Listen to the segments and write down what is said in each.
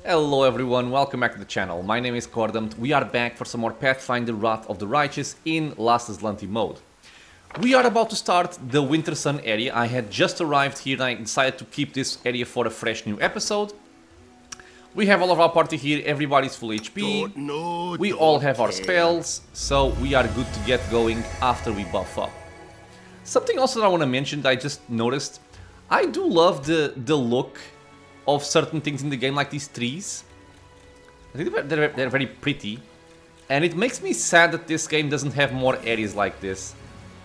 Hello everyone, welcome back to the channel. My name is Cordam. We are back for some more Pathfinder Wrath of the Righteous in last Azlanti mode. We are about to start the Wintersun area. I had just arrived here and I decided to keep this area for a fresh new episode. We have all of our party here, everybody's full HP. We all have our spells, so we are good to get going after we buff up. Something also that I want to mention that I just noticed, I do love the look of certain things in the game, like these trees. I think they're very pretty. And it makes me sad that this game doesn't have more areas like this.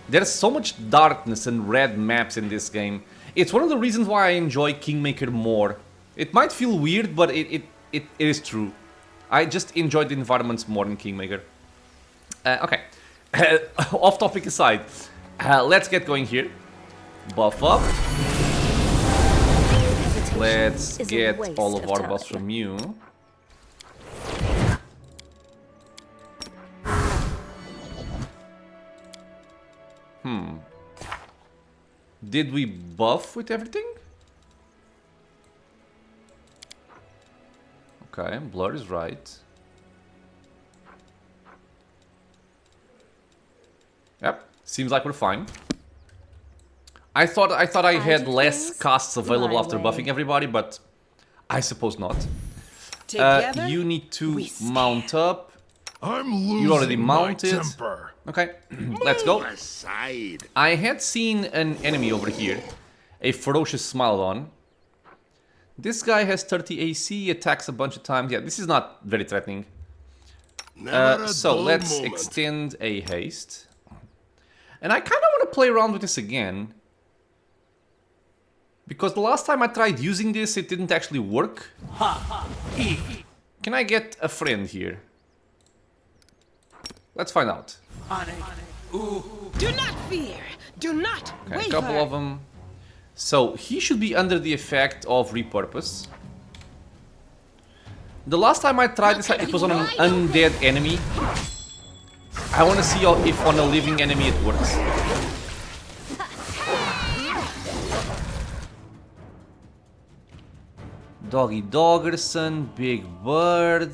There's so much darkness and red maps in this game. It's one of the reasons why I enjoy Kingmaker more. It might feel weird, but it is true. I just enjoy the environments more in Kingmaker. Okay, off topic aside, let's get going here. Buff up. Let's get all of our buffs from you. Did we buff with everything? Okay, blur is right. Yep, seems like we're fine. I thought I had less casts available after buffing everybody, but I suppose not. You need to mount up. You're already mounted. Okay, let's go. I had seen an enemy over here, a ferocious Smilodon. This guy has 30 AC, attacks a bunch of times. Yeah, this is not very threatening. So let's extend a haste. And I kind of want to play around with this again. Because the last time I tried using this, it didn't actually work. Can I get a friend here? Let's find out. Do not fear. Do not Okay, a couple of them. So, he should be under the effect of repurpose. The last time I tried this, it was on an undead enemy. I want to see if on a living enemy it works. Doggy Doggerson, Big Bird.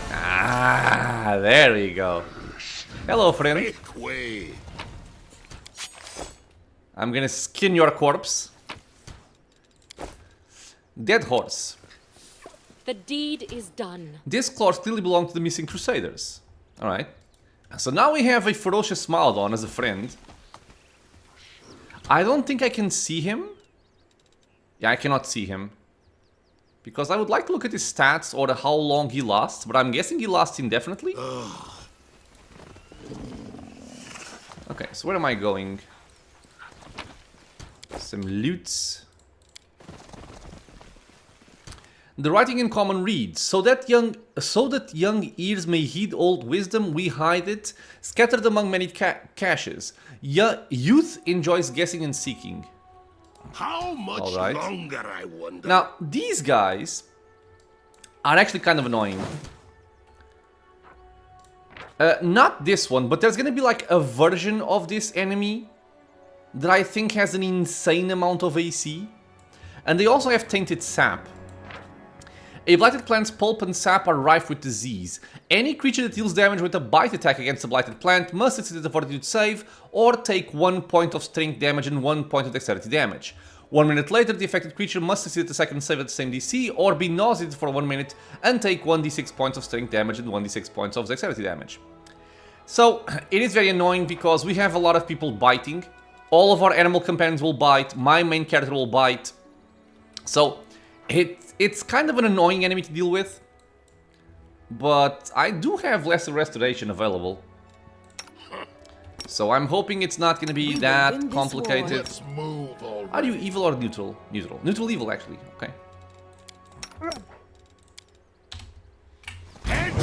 Ah, there we go. Hello, friend. I'm gonna skin your corpse. Dead horse. The deed is done. This claws clearly belong to the missing crusaders. Alright. So now we have a ferocious Smilodon as a friend. I don't think I can see him. Yeah, I cannot see him. Because I would like to look at his stats or how long he lasts, but I'm guessing he lasts indefinitely. Okay, so where am I going? Some loots. The writing in common reads, so that young ears may heed old wisdom, we hide it, scattered among many caches. Youth enjoys guessing and seeking. How much longer, I wonder? Now, these guys are actually kind of annoying. Not this one, but there's gonna be like a version of this enemy that I think has an insane amount of AC. And they also have tainted sap. A blighted plant's pulp and sap are rife with disease. Any creature that deals damage with a bite attack against a blighted plant must succeed at a fortitude save or take 1 point of strength damage and 1 point of dexterity damage. 1 minute later, the affected creature must succeed at the second save at the same DC or be nauseated for 1 minute and take 1d6 points of strength damage and 1d6 points of dexterity damage. So, it is very annoying because we have a lot of people biting. All of our animal companions will bite, my main character will bite. So, it's kind of an annoying enemy to deal with, but I do have lesser restoration available. So I'm hoping it's not going to be that complicated. Are you evil or neutral? Neutral. Neutral evil, actually. Okay. I'm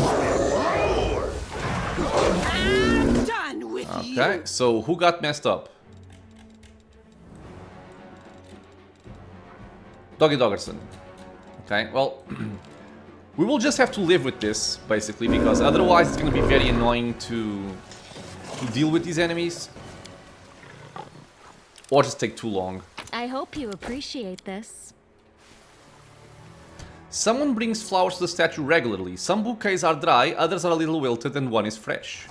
done with you. Okay, so who got messed up? Doggy Doggerson. Okay, well, we will just have to live with this, basically, because otherwise it's going to be very annoying to deal with these enemies. Or just take too long. I hope you appreciate this. Someone brings flowers to the statue regularly. Some bouquets are dry, others are a little wilted, and one is fresh.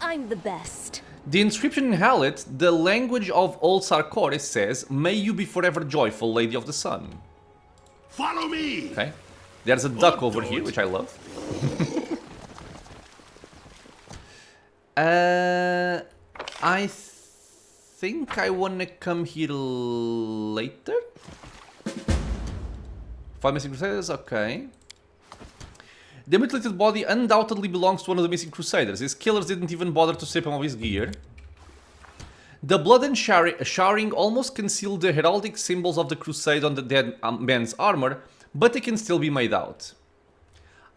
I'm the best. The inscription in Hallet, the language of old Sarkoris, says, "May you be forever joyful, Lady of the Sun." Follow me! Okay. There's a duck over here, which I love. I think I wanna come here later. 5 missing crusaders, okay. The mutilated body undoubtedly belongs to one of the missing crusaders. His killers didn't even bother to strip him of his gear. The blood and showering almost conceal the heraldic symbols of the crusade on the dead man's armor, but they can still be made out.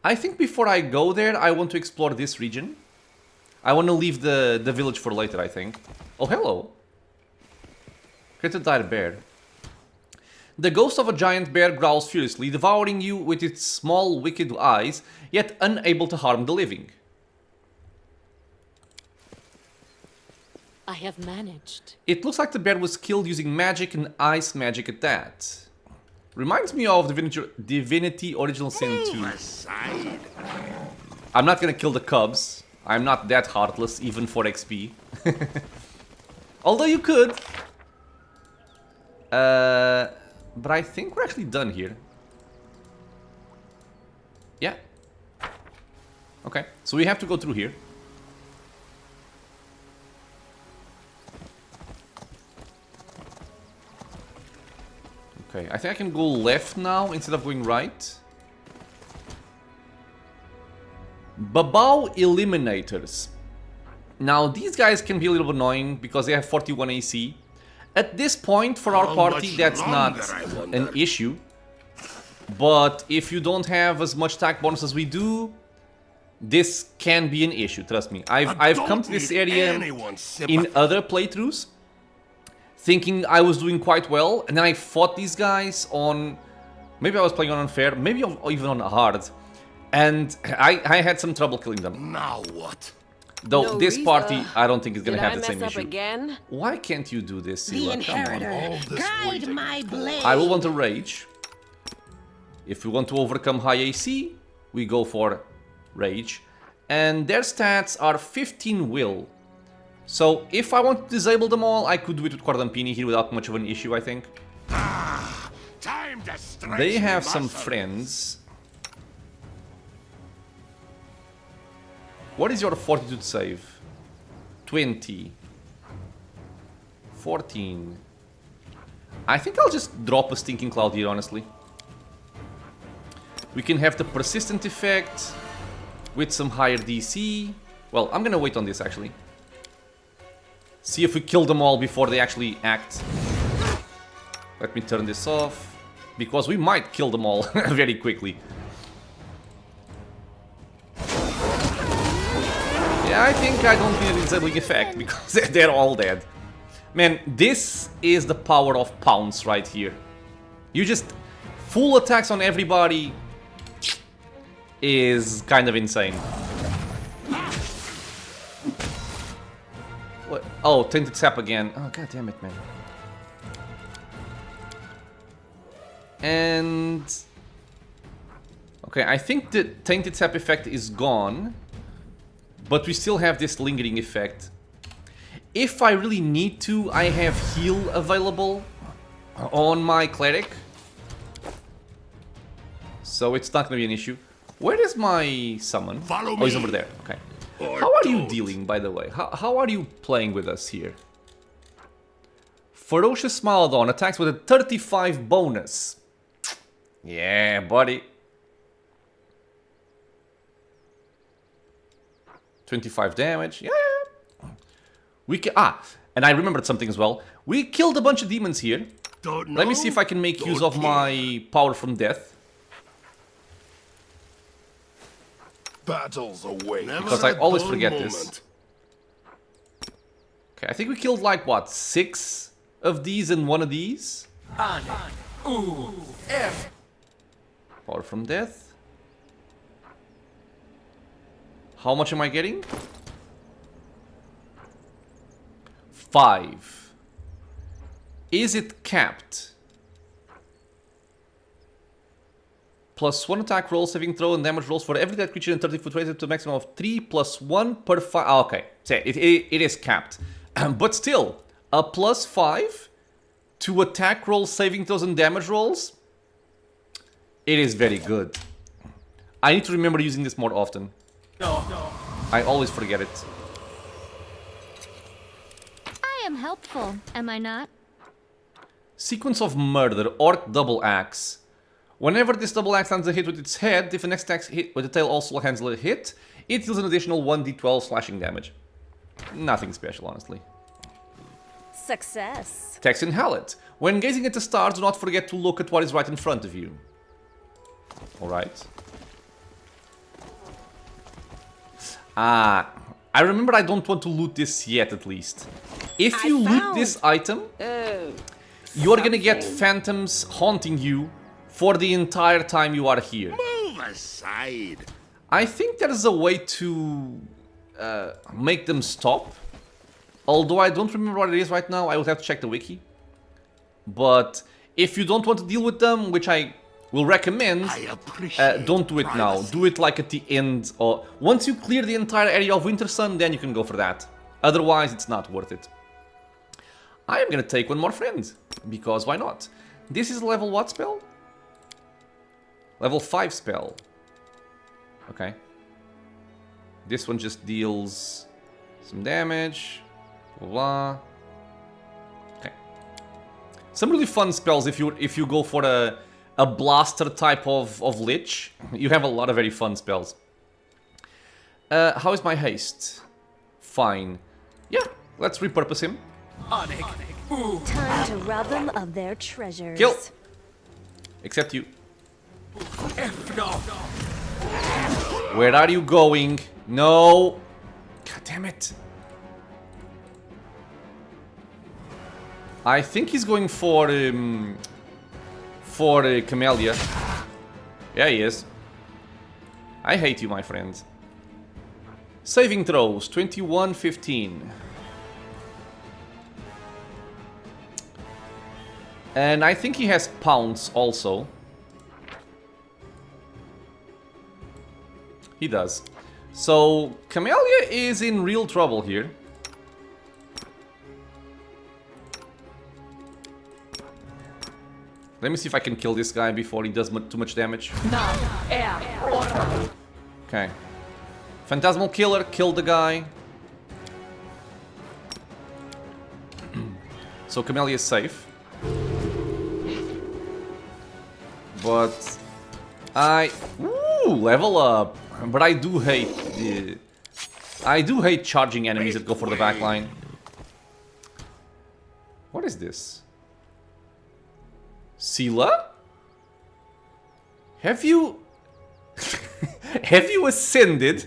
I think before I go there, I want to explore this region. I want to leave the village for later, I think. Oh, hello. Get a dire bear. The ghost of a giant bear growls furiously, devouring you with its small, wicked eyes, yet unable to harm the living. I have managed. It looks like the bear was killed using magic and ice magic at that. Reminds me of Divinity Original Sin 2. Aside. I'm not gonna kill the cubs. I'm not that heartless, even for XP. Although you could. But I think we're actually done here. Yeah. Okay, so we have to go through here. Okay, I think I can go left now instead of going right. Babao Eliminators. Now, these guys can be a little bit annoying because they have 41 AC. At this point, for our party, that's not an issue. But if you don't have as much attack bonus as we do, this can be an issue, trust me. I've come to this area in other playthroughs thinking I was doing quite well, and then I fought these guys on... Maybe I was playing on unfair, maybe even on hard. And I had some trouble killing them. Now what? Though No, this Rita. party, I don't think is gonna Did have I the same mess up issue. again? Why can't you do this, The Sila? Come on. inheritor, guide my blade. I will want to rage. If we want to overcome high AC, we go for rage. And their stats are 15 will. So if I want to disable them all, I could do it with Cordampini here without much of an issue, I think. Time to stretch They have some muscles. friends. What is your fortitude save? 20. 14. I think I'll just drop a Stinking Cloud here, honestly. We can have the persistent effect with some higher DC. Well, I'm gonna wait on this, actually. See if we kill them all before they actually act. Let me turn this off, because we might kill them all very quickly. Yeah, I think I don't need a disabling effect, because they're all dead. Man, this is the power of Pounce right here. You just... full attacks on everybody is kind of insane. What? Oh, Tainted Sap again. Oh, god damn it, man. And... okay, I think the Tainted Sap effect is gone. But we still have this lingering effect. If I really need to, I have heal available on my cleric. So it's not gonna be an issue. Where is my summon? Follow Oh, he's me. over there. Okay. Or How are you don't. dealing, by the way? How are you playing with us here? Ferocious Smilodon attacks with a 35 bonus. Yeah, buddy. 25 damage. Yeah. We can... ah, and I remembered something as well. We killed a bunch of demons here. Don't know? Let me see if I can make use of Don't my power from death. Battles away. Never Because I a always dull forget moment. this. Okay, I think we killed like, what, 6 of these and 1 of these? Power from death. How much am I getting? 5. Is it capped? +1 attack roll, saving throw, and damage rolls for every dead creature in 30-foot range up to a maximum of 3 +1 per 5. Oh, okay, so it is capped. But still, a +5 to attack rolls, saving throws, and damage rolls. It is very good. I need to remember using this more often. No. I always forget it. I am helpful, am I not? Sequence of Murder, Orc Double Axe. Whenever this double axe lands a hit with its head, if the next axe hit with the tail also lands a hit, it deals an additional 1d12 slashing damage. Nothing special, honestly. Success. Texan Hallet. When gazing at the stars, do not forget to look at what is right in front of you. Alright. I remember I don't want to loot this yet, at least. If you loot this item, you're gonna get phantoms haunting you for the entire time you are here. Move aside. I think there's a way to make them stop. Although I don't remember what it is right now, I will have to check the wiki. But if you don't want to deal with them, which I will recommend, don't do it now. Do it like at the end, or once you clear the entire area of Wintersun, then you can go for that. Otherwise, it's not worth it. I am gonna take one more friend, because why not? This is level what spell? Level 5 spell. Okay. This one just deals some damage. Blah, blah. Okay. Some really fun spells if you go for a blaster type of lich. You have a lot of very fun spells. How is my haste? Fine. Yeah, let's repurpose him. Time to rob them of their treasures. Kill. Except you. Where are you going? No. God damn it. I think he's going for Camellia. Yeah, he is. I hate you, my friend. Saving throws, 21-15. And I think he has pounce also. He does. So, Camellia is in real trouble here. Let me see if I can kill this guy before he does too much damage. Okay. Phantasmal Killer, kill the guy. So Camellia is safe. But ooh, level up. But I do hate charging enemies that go for the backline. What is this? Sela? Have you have you ascended?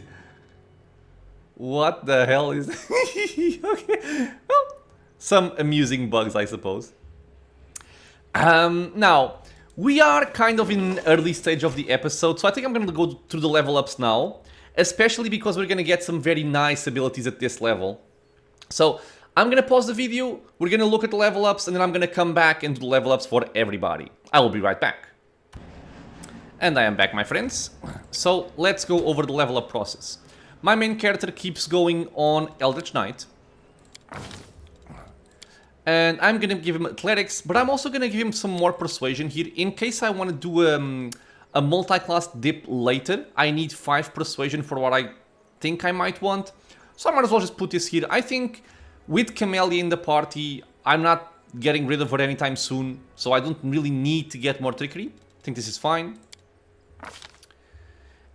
What the hell is okay. Well, some amusing bugs, I suppose. Now, we are kind of in an early stage of the episode, so I think I'm gonna go through the level ups now, especially because we're gonna get some very nice abilities at this level. So, I'm gonna pause the video, we're gonna look at the level ups, and then I'm gonna come back and do the level ups for everybody. I will be right back. And I am back, my friends. So, let's go over the level up process. My main character keeps going on Eldritch Knight. And I'm gonna give him Athletics, but I'm also gonna give him some more Persuasion here. In case I want to do a multi-class dip later, I need 5 Persuasion for what I think I might want. So I might as well just put this here. I think with Camellia in the party, I'm not getting rid of her anytime soon, so I don't really need to get more Trickery. I think this is fine.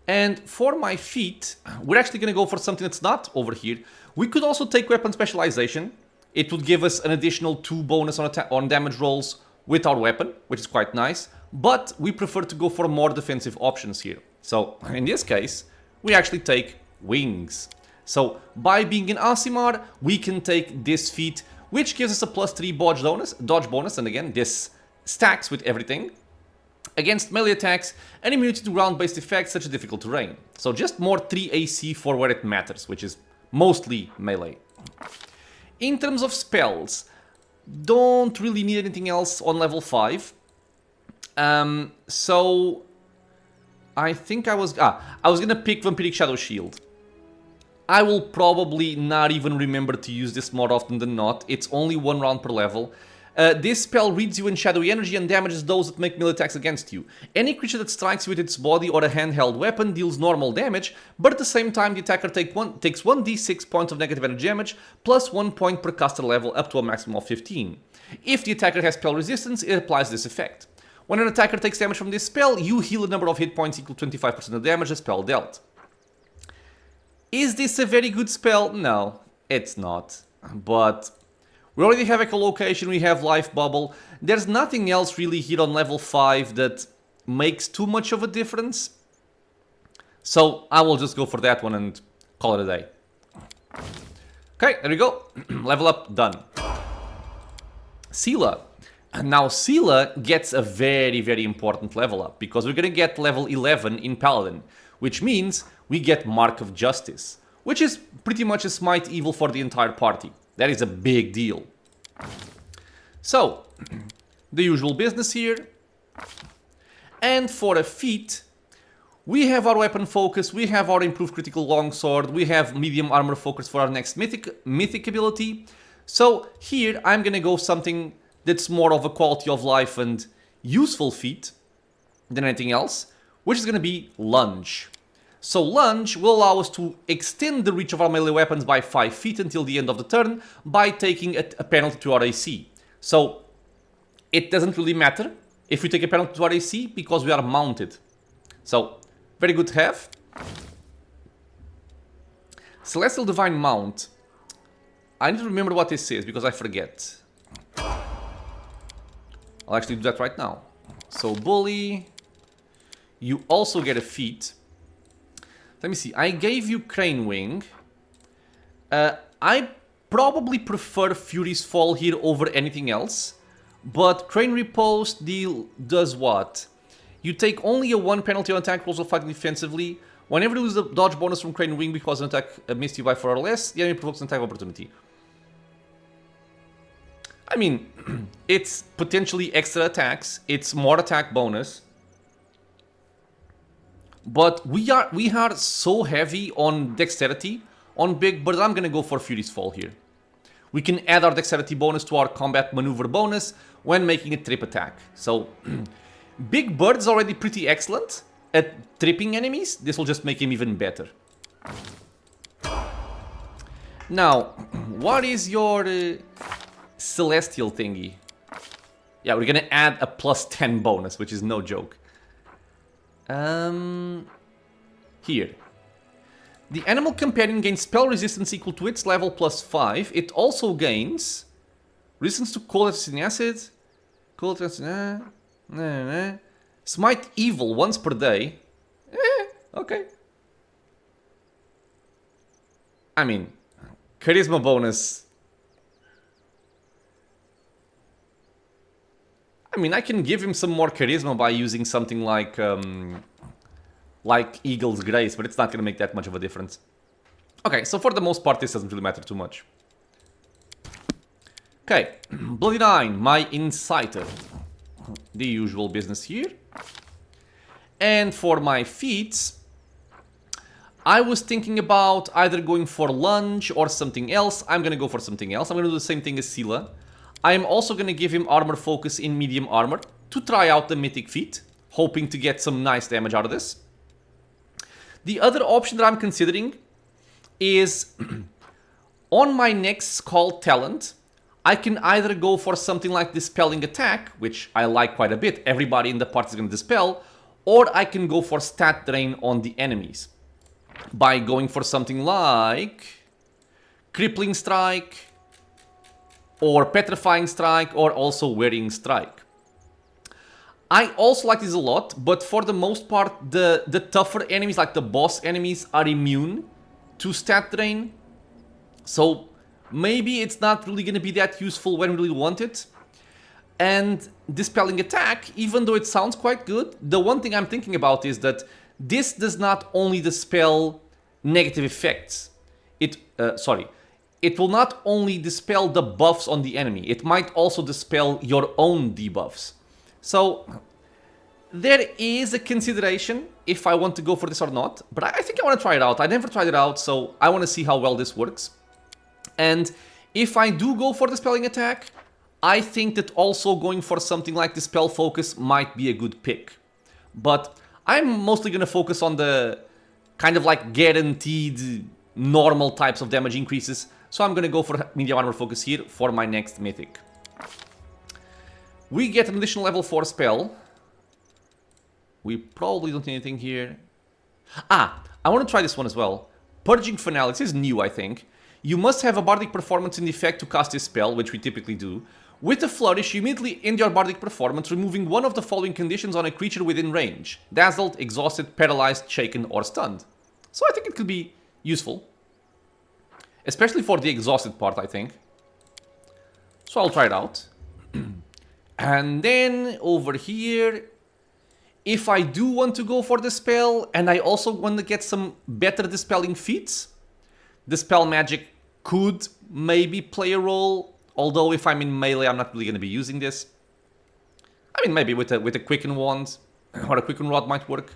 And for my feat, we're actually going to go for something that's not over here. We could also take Weapon Specialization. It would give us an additional 2 bonus on damage rolls with our weapon, which is quite nice. But we prefer to go for more defensive options here. So, in this case, we actually take Wings. So, by being in Aasimar, we can take this feat, which gives us a +3 dodge bonus, and again, this stacks with everything. Against melee attacks, and immunity to ground-based effects such as difficult terrain. So just more 3 AC for where it matters, which is mostly melee. In terms of spells, don't really need anything else on level 5. So I think I was gonna pick Vampiric Shadow Shield. I will probably not even remember to use this more often than not. It's only 1 round per level. This spell reads you in shadowy energy and damages those that make melee attacks against you. Any creature that strikes you with its body or a handheld weapon deals normal damage, but at the same time the attacker takes 1d6 points of negative energy damage, plus 1 point per caster level up to a maximum of 15. If the attacker has spell resistance, it applies this effect. When an attacker takes damage from this spell, you heal a number of hit points equal to 25% of the damage the spell dealt. Is this a very good spell? No, it's not. But we already have echolocation, we have life bubble. There's nothing else really here on level 5 that makes too much of a difference. So I will just go for that one and call it a day. Okay, there we go. Level up, done. Sela. Now Sela gets a very, very important level up, because we're gonna get level 11 in Paladin, which means we get Mark of Justice, which is pretty much a smite evil for the entire party. That is a big deal. So, the usual business here. And for a feat, we have our weapon focus, we have our improved critical longsword, we have medium armor focus for our next mythic ability. So here I'm gonna go something that's more of a quality of life and useful feat than anything else, which is gonna be Lunge. So Lunge will allow us to extend the reach of our melee weapons by 5 feet until the end of the turn by taking a penalty to our AC. So it doesn't really matter if we take a penalty to our AC because we are mounted. So very good to have. Celestial Divine Mount. I need to remember what this is because I forget. I'll actually do that right now. So Bully. You also get a feat. Let me see. I gave you Crane Wing. I probably prefer Fury's Fall here over anything else. But Crane Riposte deal does what? You take only a 1 penalty on attack rolls while fighting defensively. Whenever you lose the dodge bonus from Crane Wing because an attack missed you by 4 or less, the enemy provokes an attack of opportunity. I mean, it's potentially extra attacks. It's more attack bonus. But we are so heavy on dexterity on Big Bird. I'm gonna go for Fury's Fall here. We can add our dexterity bonus to our combat maneuver bonus when making a trip attack. So Big Bird's already pretty excellent at tripping enemies. This will just make him even better. Now, what is your celestial thingy? Yeah, we're gonna add a plus 10 bonus, which is no joke. Here. The animal companion gains spell resistance equal to its level plus 5. It also gains resistance to cold acid, smite evil once per day. Okay. I mean, charisma bonus. I mean, I can give him some more charisma by using something like Eagle's Grace, but it's not going to make that much of a difference. Okay, so for the most part, this doesn't really matter too much. Okay, Bloody 9, my Inciter. The usual business here. And for my feats, I was thinking about either going for Lunge or something else. I'm going to go for something else. I'm going to do the same thing as Sela. I'm also going to give him armor focus in medium armor to try out the mythic feat, hoping to get some nice damage out of this. The other option that I'm considering is on my next Skull talent, I can either go for something like Dispelling Attack, which I like quite a bit, everybody in the party is going to dispel, or I can go for Stat Drain on the enemies by going for something like Crippling Strike, or Petrifying Strike, or also Wearing Strike. I also like this a lot, but for the most part, the tougher enemies, like the boss enemies, are immune to Stat Drain. So maybe it's not really going to be that useful when we really want it. And Dispelling Attack, even though it sounds quite good, the one thing I'm thinking about is that this does not only dispel negative effects. It will not only dispel the buffs on the enemy, it might also dispel your own debuffs. So, There is a consideration if I want to go for this or not, but I think I want to try it out. I never tried it out, so I want to see how well this works. And if I do go for the spelling attack, I think that also going for something like the spell focus might be a good pick. But I'm mostly going to focus on the kind of like guaranteed normal types of damage increases. So I'm going to go for medium armor focus here for my next mythic. We get an additional level 4 spell. We probably don't need anything here. Ah, I want to try this one as well. Purging Finale. This is new, I think. You must have a bardic performance in effect to cast this spell, which we typically do. With a flourish, you immediately end your bardic performance, removing one of the following conditions on a creature within range. Dazzled, exhausted, paralyzed, shaken, or stunned. So I think it could be useful. Especially for the exhausted part, I think. So I'll try it out. And then over here, if I do want to go for the spell, and I also want to get some better dispelling feats, Dispel Magic could maybe play a role. Although if I'm in melee, I'm not really going to be using this. I mean, maybe with a Quicken Wand or a Quicken Rod might work.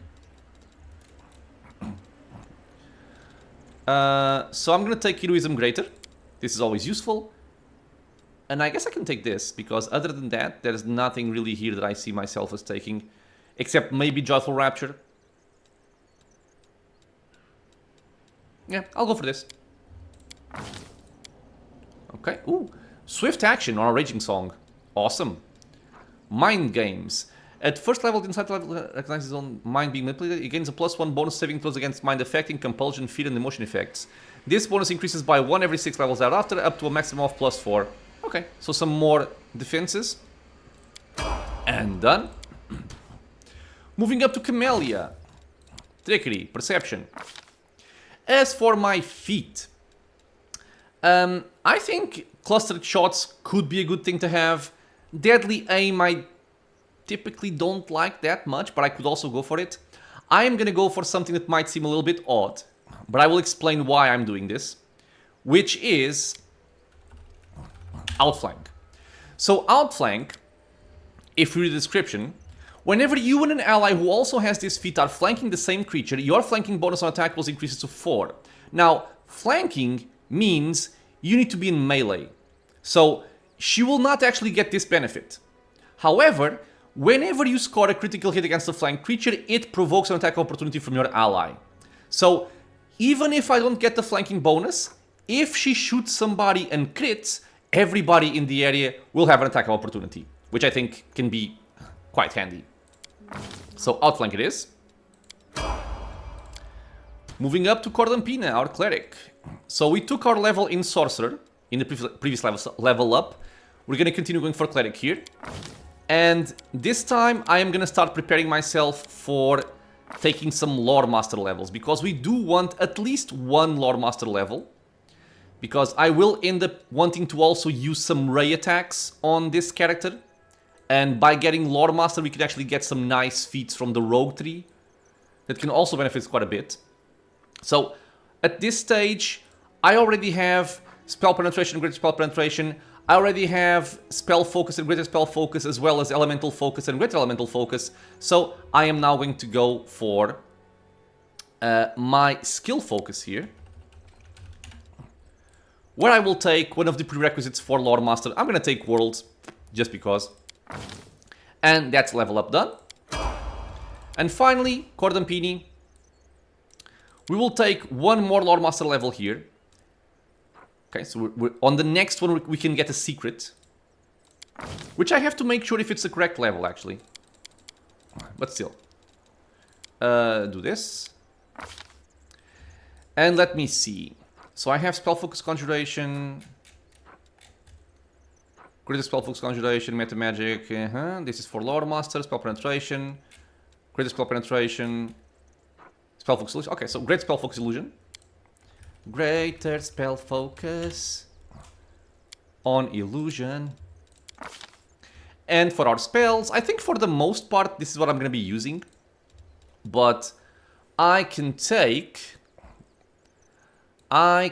So I'm going to take Heroism Greater. This is always useful. And I guess I can take this, because other than that, there's nothing really here that I see myself as taking. Except maybe Joyful Rapture. Yeah, I'll go for this. Okay, ooh. Swift Action on a Raging Song. Awesome. Mind Games. At first level, the inside level recognizes his own mind being manipulated. It gains a +1 bonus saving throws against mind affecting, compulsion, fear, and emotion effects. This bonus increases by 1 every 6 levels thereafter, up to a maximum of +4. Okay, so some more defenses. And done. Moving up to Camellia. Trickery, Perception. As for my feat, I think clustered shots could be a good thing to have. Deadly aim I typically don't like that much, but I could also go for it. I am going to go for something that might seem a little bit odd, but I will explain why I'm doing this, which is Outflank. So Outflank, if you read the description, whenever you and an ally who also has this feat are flanking the same creature, your flanking bonus on attack rolls increases to 4. Now, flanking means you need to be in melee. So, she will not actually get this benefit. However, whenever you score a critical hit against a flanked creature, it provokes an attack opportunity from your ally. So, even if I don't get the flanking bonus, if she shoots somebody and crits, everybody in the area will have an attack opportunity, which I think can be quite handy. So, Outflank it is. Moving up to Cordampina, our cleric. So we took our level in Sorcerer, in the previous level up. We're going to continue going for Cleric here. And this time I am going to start preparing myself for taking some Lore Master levels. Because we do want at least one Lore Master level. Because I will end up wanting to also use some Ray attacks on this character. And by getting Lore Master we can actually get some nice feats from the Rogue tree. That can also benefit us quite a bit. So, at this stage, I already have Spell Penetration and Greater Spell Penetration. I already have Spell Focus and Greater Spell Focus, as well as Elemental Focus and Greater Elemental Focus. So, I am now going to go for my Skill Focus here. Where I will take one of the prerequisites for Lore Master. I'm going to take Worlds, just because. And that's level up done. And finally, Cordampini. We will take one more Lore Master level here. Okay, so we're on the next one we can get a secret. Which I have to make sure if it's the correct level, actually. But still. Do this. And let me see. So I have Spell Focus Conjuration. Greater Spell Focus Conjuration, Meta Magic. This is for Lore Master, Spell Penetration. Greater Spell Penetration. Spell Focus Illusion. Okay, so Great Spell Focus Illusion. Greater Spell Focus on Illusion. And for our spells, I think for the most part, this is what I'm going to be using. But I can take... I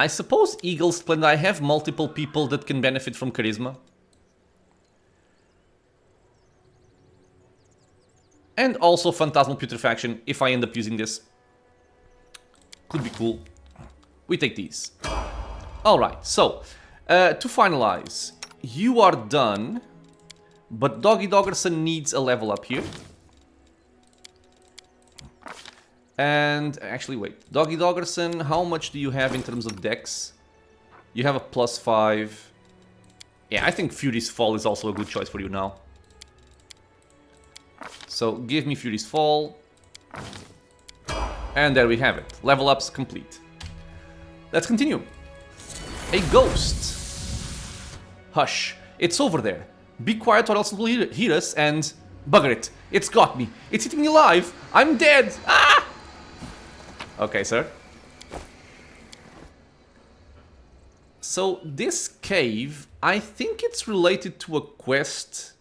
suppose Eagle Splendor. I have multiple people that can benefit from Charisma. And also Phantasmal Putrefaction, if I end up using this. Could be cool. We take these. Alright, so, to finalize, you are done, but Doggy Doggerson needs a level up here. And, actually, wait. Doggy Doggerson, how much do you have in terms of dex? You have a +5. Yeah, I think Fury's Fall is also a good choice for you now. So, give me Fury's Fall. And there we have it. Level ups complete. Let's continue. A ghost. Hush. It's over there. Be quiet or else it will hear us and... Bugger it. It's got me. It's eating me alive. I'm dead. Ah! Okay, sir. So, this cave, I think it's related to a quest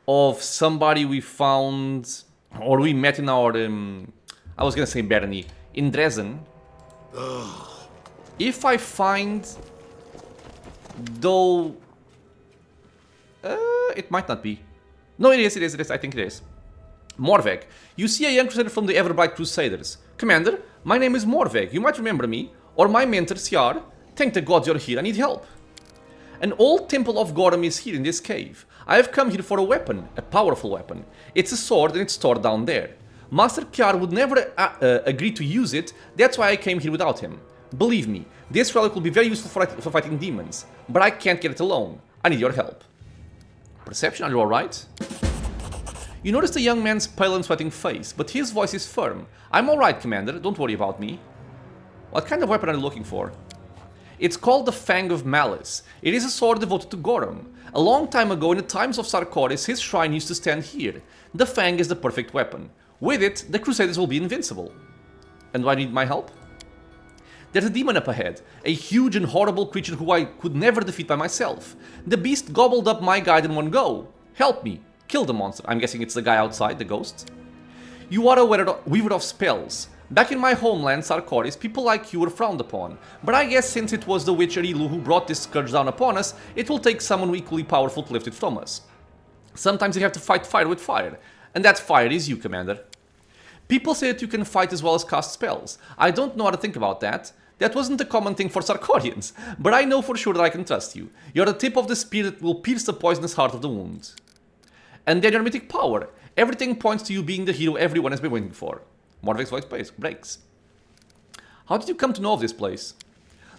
of somebody we found, or we met in our, I was gonna say Bernie, in Dresden. If I find, though, it might not be. No, it is, I think it is. Morveg, you see a young crusader from the Everbright Crusaders. Commander, my name is Morveg, you might remember me, or my mentor Siar. Thank the gods you're here, I need help. An old temple of Gorham is here in this cave. I have come here for a weapon, a powerful weapon. It's a sword and it's stored down there. Master Kiar would never agree to use it, that's why I came here without him. Believe me, this relic will be very useful for fighting demons, but I can't get it alone. I need your help. Perception, are you alright? You notice the young man's pale and sweating face, but his voice is firm. I'm alright, Commander, don't worry about me. What kind of weapon are you looking for? It's called the Fang of Malice. It is a sword devoted to Gorham. A long time ago, in the times of Sarkoris, his shrine used to stand here. The Fang is the perfect weapon. With it, the Crusaders will be invincible. And do I need my help? There's a demon up ahead, a huge and horrible creature who I could never defeat by myself. The beast gobbled up my guide in one go. Help me. Kill the monster. I'm guessing it's the guy outside, the ghost. You are a weaver of spells. Back in my homeland, Sarkoris, people like you were frowned upon. But I guess since it was the witch Arilu who brought this scourge down upon us, it will take someone equally powerful to lift it from us. Sometimes you have to fight fire with fire. And that fire is you, Commander. People say that you can fight as well as cast spells. I don't know how to think about that. That wasn't a common thing for Sarkorians, but I know for sure that I can trust you. You're the tip of the spear that will pierce the poisonous heart of the wound. And then your mythic power. Everything points to you being the hero everyone has been waiting for. Morveg's voice breaks. How did you come to know of this place?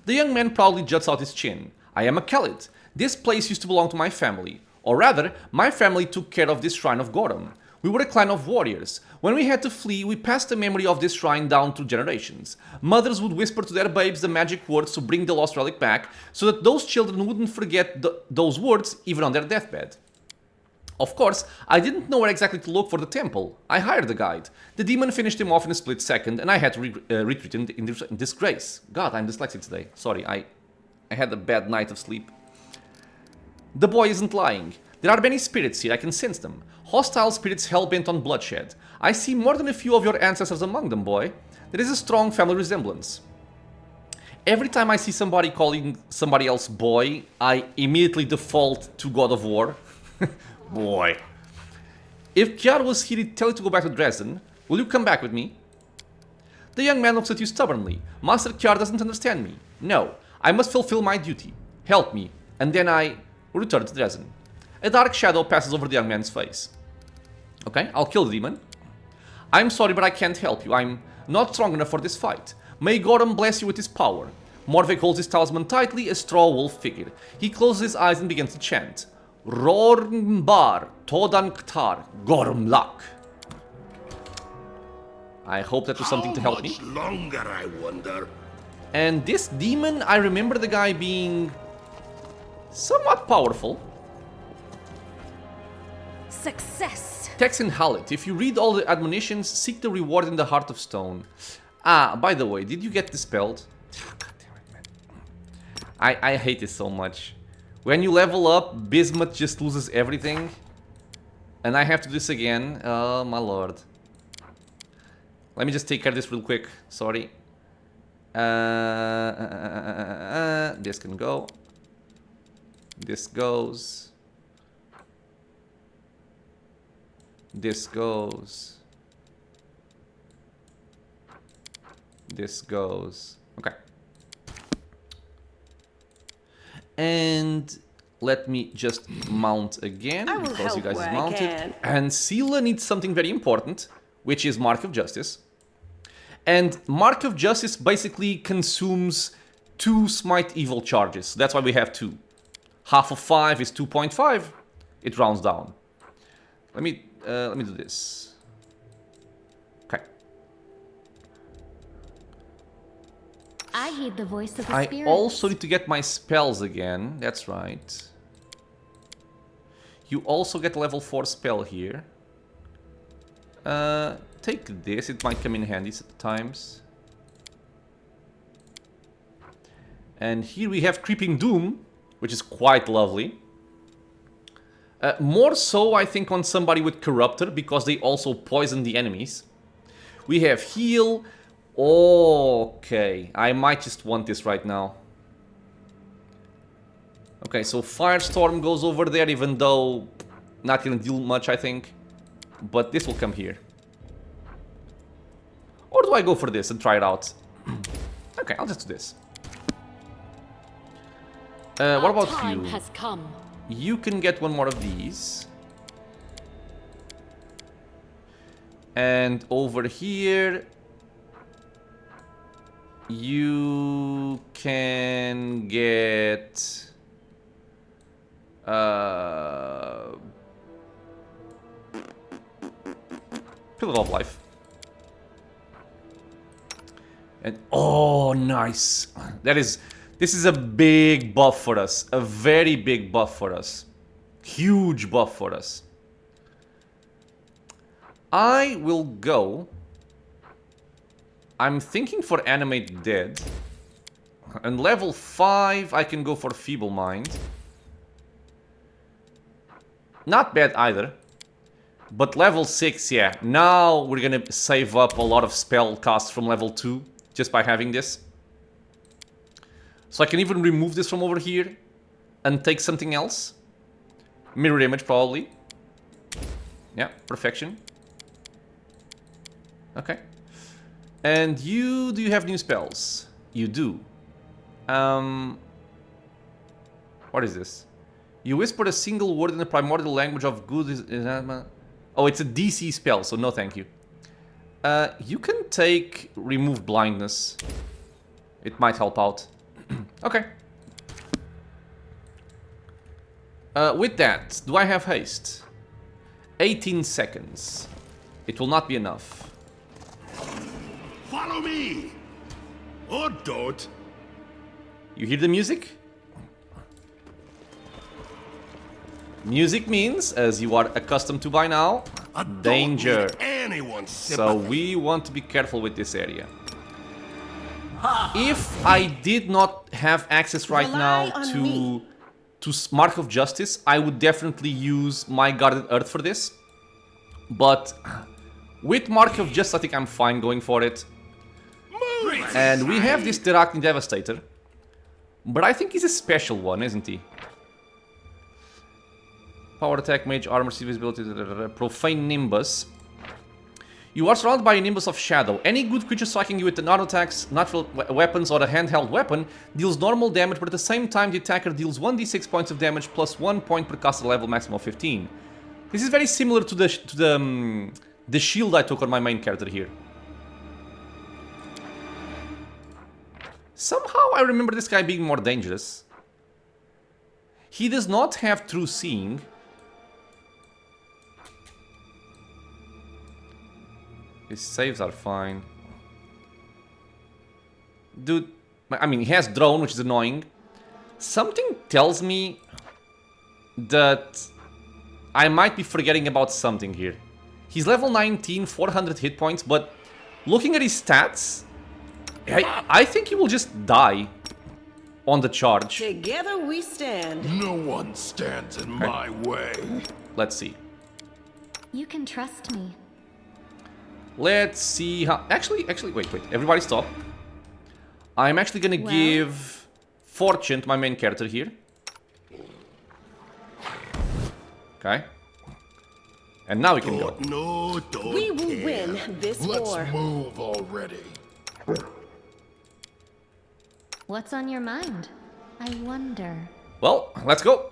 The young man proudly juts out his chin. I am a Khalid. This place used to belong to my family. Or rather, my family took care of this shrine of Gorham. We were a clan of warriors. When we had to flee, we passed the memory of this shrine down through generations. Mothers would whisper to their babes the magic words to bring the lost relic back, so that those children wouldn't forget those words even on their deathbed. Of course, I didn't know where exactly to look for the temple. I hired a guide. The demon finished him off in a split second, and I had to retreat in disgrace. God, I'm dyslexic today. Sorry, I had a bad night of sleep. The boy isn't lying. There are many spirits here, I can sense them. Hostile spirits hell-bent on bloodshed. I see more than a few of your ancestors among them, boy. There is a strong family resemblance. Every time I see somebody calling somebody else boy, I immediately default to God of War. Boy. If Kiar was here, he'd tell you to go back to Dresden. Will you come back with me? The young man looks at you stubbornly. Master Kiar doesn't understand me. No, I must fulfill my duty. Help me, and then I return to Dresden. A dark shadow passes over the young man's face. Okay, I'll kill the demon. I'm sorry, but I can't help you. I'm not strong enough for this fight. May Gorham bless you with his power. Morveg holds his talisman tightly, a straw wolf figure. He closes his eyes and begins to chant. Roguenbauld, Todan Ktar, Gorham luck. I hope that was something to help me. How much longer, I wonder? And this demon, I remember the guy being somewhat powerful. Success. Text in Hallet. If you read all the admonitions, seek the reward in the Heart of Stone. Ah, by the way, did you get dispelled? God damn it, man. I hate this so much. When you level up, Bismuth just loses everything. And I have to do this again. Oh, my lord. Let me just take care of this real quick. Sorry. This can go. This goes. This goes. This goes. Okay. And let me just mount again because you guys is mounted. And Sela needs something very important, which is Mark of Justice. And Mark of Justice basically consumes 2 Smite Evil charges. That's why we have 2. Half of 5 is 2.5. It rounds down. Let me do this. Okay. I heed the voice of the I spirits. also need to get my spells again. That's right. You also get a level 4 spell here. Take this. It might come in handy at times. And here we have Creeping Doom, which is quite lovely. More so, I think, on somebody with Corruptor, because they also poison the enemies. We have Heal. Okay, I might just want this right now. Okay, so Firestorm goes over there, even though not gonna deal much, I think. But this will come here. Or do I go for this and try it out? Okay, I'll just do this. What about you? Has come. You can get one more of these. And over here, you can get Pillar of Life. And oh, nice. This is a big buff for us. A very big buff for us. Huge buff for us. I will go. I'm thinking for Animate Dead. And level 5, I can go for Feeble Mind. Not bad either. But level 6, yeah. Now we're gonna save up a lot of spell casts from level 2 just by having this. So I can even remove this from over here and take something else. Mirror Image, probably. Yeah, perfection. Okay. And you, do you have new spells? You do. What is this? You whisper a single word in the primordial language of good. Oh, it's a DC spell, so no thank you. You can take remove blindness. It might help out. Okay. With that, do I have haste? 18 seconds. It will not be enough. Follow me! Or don't. You hear the music? Music means, as you are accustomed to by now, danger. So we want to be careful with this area. If I did not have access right now to Mark of Justice, I would definitely use my Guarded Earth for this. But with Mark of Justice, I think I'm fine going for it. And we have this Derachni Devastator. But I think he's a special one, isn't he? Power attack, mage, armor, visibility, profane nimbus. You are surrounded by a nimbus of shadow. Any good creature striking you with an auto attacks, natural weapons, or a handheld weapon deals normal damage, but at the same time the attacker deals 1d6 points of damage plus 1 point per caster level, maximum of 15. This is very similar to the shield I took on my main character here. Somehow I remember this guy being more dangerous. He does not have true seeing. His saves are fine. Dude, I mean, he has drone, which is annoying. Something tells me that I might be forgetting about something here. He's level 19, 400 hit points, but looking at his stats, I think he will just die on the charge. Together we stand. No one stands in my way. Let's see. You can trust me. Let's see how... Actually, wait. Everybody stop. I'm actually gonna give Fortune to my main character here. Okay. And now we can go. We will win this war. Let's move already. What's on your mind? I wonder. Well, let's go.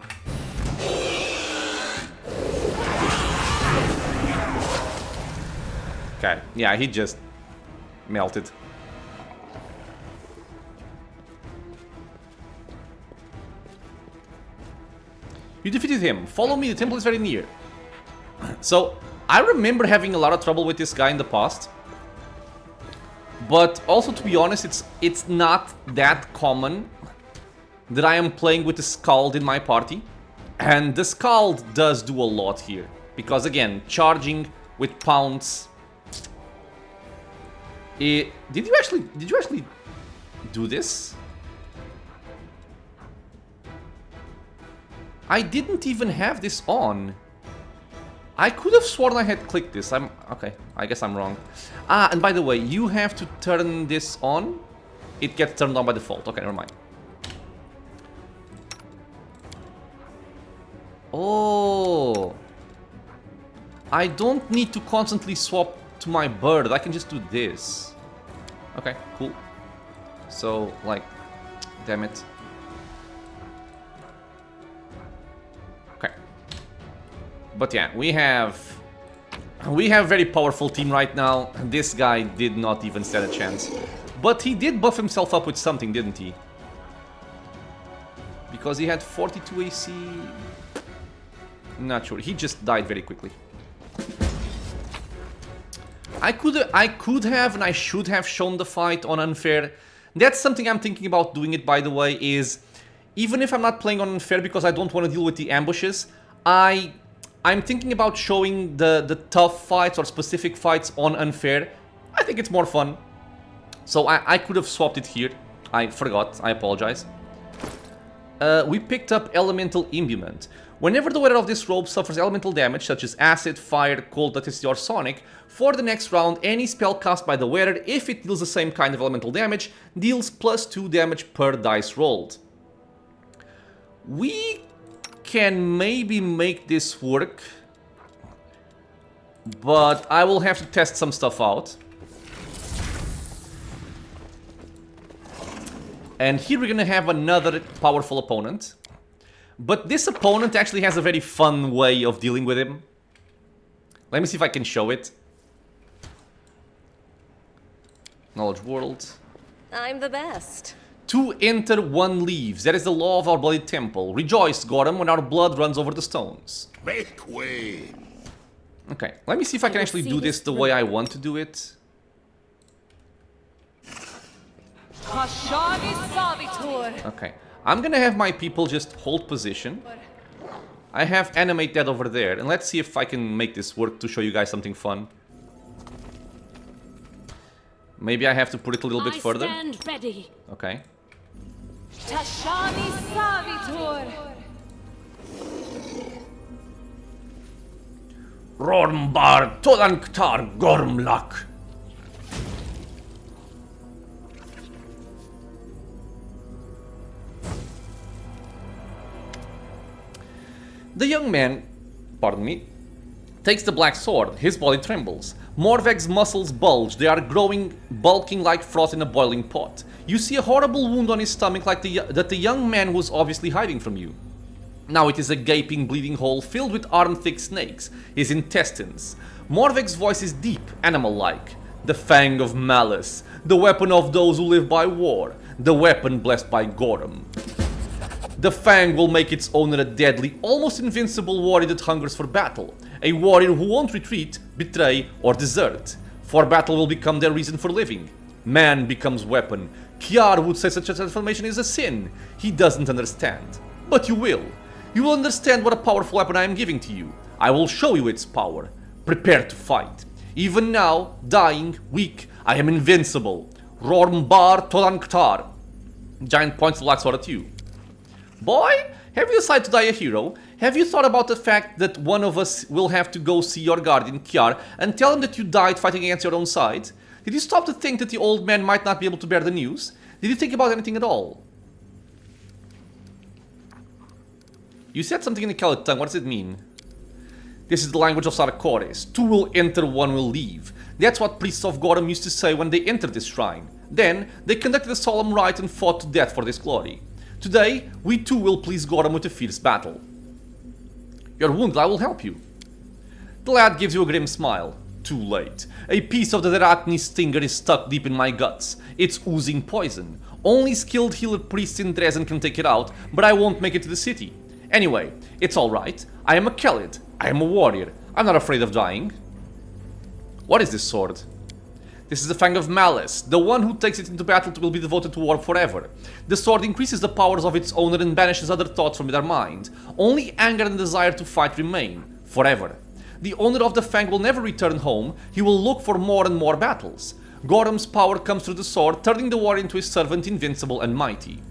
Okay, yeah, he just melted. You defeated him. Follow me, the temple is very near. So, I remember having a lot of trouble with this guy in the past. But also, to be honest, it's not that common that I am playing with the Scald in my party. And the Scald does do a lot here. Because again, charging with pounds. Did you actually do this? I didn't even have this on. I could have sworn I had clicked this. Okay, I guess I'm wrong. Ah, and by the way, you have to turn this on. It gets turned on by default. Okay, never mind. Oh. I don't need to constantly swap to my bird. I can just do this. Okay, cool. So, like, damn it. Okay. But yeah, we have a very powerful team right now. This guy did not even stand a chance. But he did buff himself up with something, didn't he? Because he had 42 AC. Not sure. He just died very quickly. I could have and I should have shown the fight on unfair. That's something I'm thinking about doing it, by the way, is even if I'm not playing on unfair because I don't want to deal with the ambushes, I'm thinking about showing the tough fights or specific fights on unfair. I think it's more fun. So I could have swapped it here. I forgot. I apologize. We picked up Elemental Imbuement. Whenever the wearer of this robe suffers elemental damage, such as acid, fire, cold, electricity, or sonic, for the next round, any spell cast by the wearer, if it deals the same kind of elemental damage, deals +2 damage per dice rolled. We can maybe make this work, but I will have to test some stuff out. And here we're gonna have another powerful opponent. But this opponent actually has a very fun way of dealing with him. Let me see if I can show it. Knowledge World. I'm the best. 2 enter, 1 leaves. That is the law of our bloody temple. Rejoice, Gorham, when our blood runs over the stones. Make way. Okay, let me see if I can actually do this the way I want to do it. Okay, I'm gonna have my people just hold position. I have animate that over there, and let's see if I can make this work to show you guys something fun. Maybe I have to put it a little bit further. Stand ready. Okay. Tashani Savitur. Roguenbauld Todanktar Gormlak. The young man, pardon me, takes the black sword. His body trembles. Morveg's muscles bulge. They are growing, bulking like froth in a boiling pot. You see a horrible wound on his stomach like that the young man was obviously hiding from you. Now it is a gaping, bleeding hole filled with arm-thick snakes, his intestines. Morveg's voice is deep, animal-like. The fang of malice, the weapon of those who live by war, the weapon blessed by Gorham. The fang will make its owner a deadly, almost invincible warrior that hungers for battle. A warrior who won't retreat, betray, or desert. For battle will become their reason for living. Man becomes weapon. Kiar would say such a transformation is a sin. He doesn't understand. But you will. You will understand what a powerful weapon I am giving to you. I will show you its power. Prepare to fight. Even now, dying, weak, I am invincible. Roguenbauld Todanktar. Giant points the black sword at you. Boy, have you decided to die a hero? Have you thought about the fact that one of us will have to go see your guardian, Kiar, and tell him that you died fighting against your own side? Did you stop to think that the old man might not be able to bear the news? Did you think about anything at all? You said something in the Celtic tongue, what does it mean? This is the language of Sarkoris. Two will enter, one will leave. That's what priests of Gorham used to say when they entered this shrine. Then, they conducted a solemn rite and fought to death for this glory. Today, we too will please Gorham with a fierce battle. You're wounded, I will help you. The lad gives you a grim smile. Too late. A piece of the Derachni stinger is stuck deep in my guts. It's oozing poison. Only skilled healer priests in Dresden can take it out, but I won't make it to the city. Anyway, it's alright. I am a Kelid. I am a warrior. I'm not afraid of dying. What is this sword? This is the Fang of Malice. The one who takes it into battle will be devoted to war forever. The sword increases the powers of its owner and banishes other thoughts from their mind. Only anger and desire to fight remain. Forever. The owner of the Fang will never return home. He will look for more and more battles. Gorham's power comes through the sword, turning the warrior into a servant invincible and mighty.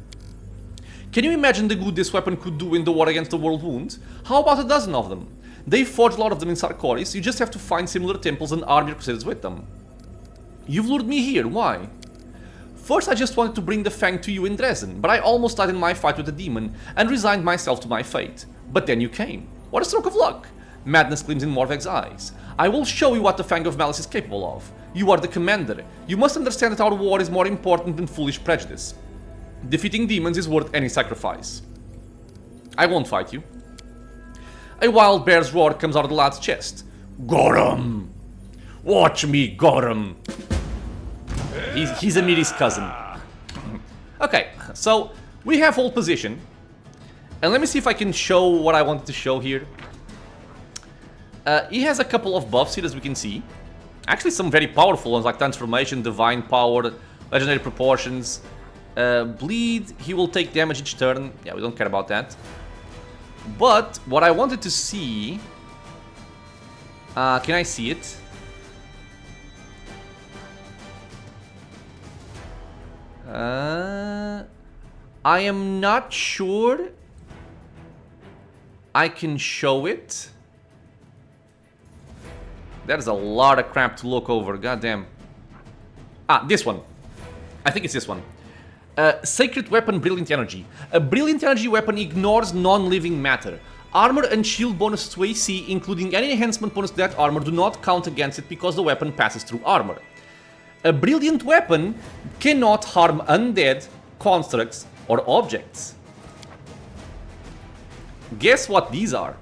Can you imagine the good this weapon could do in the war against the World Wound? How about a dozen of them? They forged a lot of them in Sarkoris. You just have to find similar temples and arm your crusaders with them. You've lured me here, why? First I just wanted to bring the Fang to you in Dresden, but I almost died in my fight with the demon and resigned myself to my fate. But then you came. What a stroke of luck! Madness gleams in Morveg's eyes. I will show you what the Fang of Malice is capable of. You are the commander. You must understand that our war is more important than foolish prejudice. Defeating demons is worth any sacrifice. I won't fight you. A wild bear's roar comes out of the lad's chest. Gorham! Watch me, Gorham! He's Amiri's cousin. Okay, so we have hold position. And let me see if I can show what I wanted to show here. He has a couple of buffs here, as we can see. Actually, some very powerful ones, like Transformation, Divine Power, Legendary Proportions. Bleed, he will take damage each turn. Yeah, we don't care about that. But, what I wanted to see... can I see it? I am not sure I can show it. That is a lot of crap to look over, goddamn. Ah, this one. I think it's this one. Sacred Weapon Brilliant Energy. A Brilliant Energy weapon ignores non-living matter. Armor and shield bonus to AC, including any enhancement bonus to that armor, do not count against it because the weapon passes through armor. A Brilliant Weapon cannot harm undead, constructs, or objects. Guess what these are?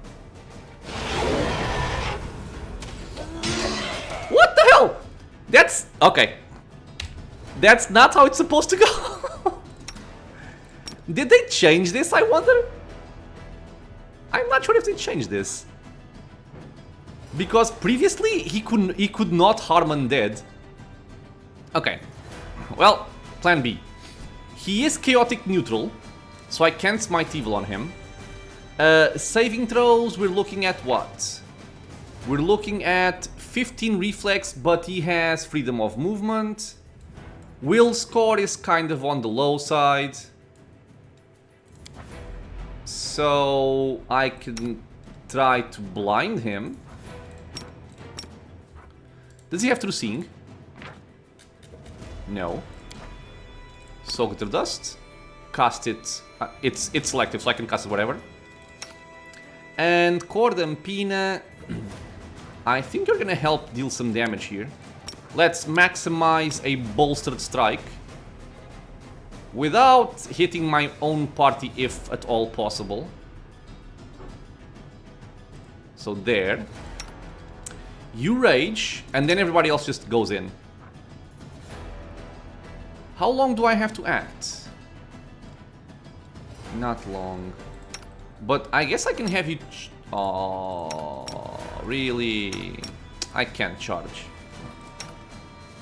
What the hell? That's... okay. That's not how it's supposed to go. Did they change this, I wonder? I'm not sure if they changed this. Because previously he could not harm undead. Okay. Well, plan B. He is chaotic neutral, so I can't smite evil on him. Saving throws, we're looking at what? We're looking at 15 reflex, but he has freedom of movement. Will score is kind of on the low side. So I can try to blind him. Does he have True Seeing? No. Soak Through Dust. Cast it. It's selective, so I can cast it whatever. And Cordam Pina. I think you're gonna help deal some damage here. Let's maximize a bolstered strike without hitting my own party if at all possible. So there. You rage, and then everybody else just goes in. How long do I have to act? Not long. But I guess I can have you... oh, really? I can't charge.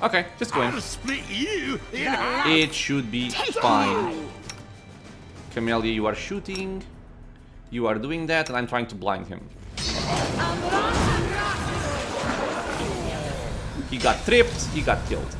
Okay, just go in. I'll split you in half. It should be fine. Camellia, you are shooting. You are doing that, and I'm trying to blind him. He got tripped, he got killed.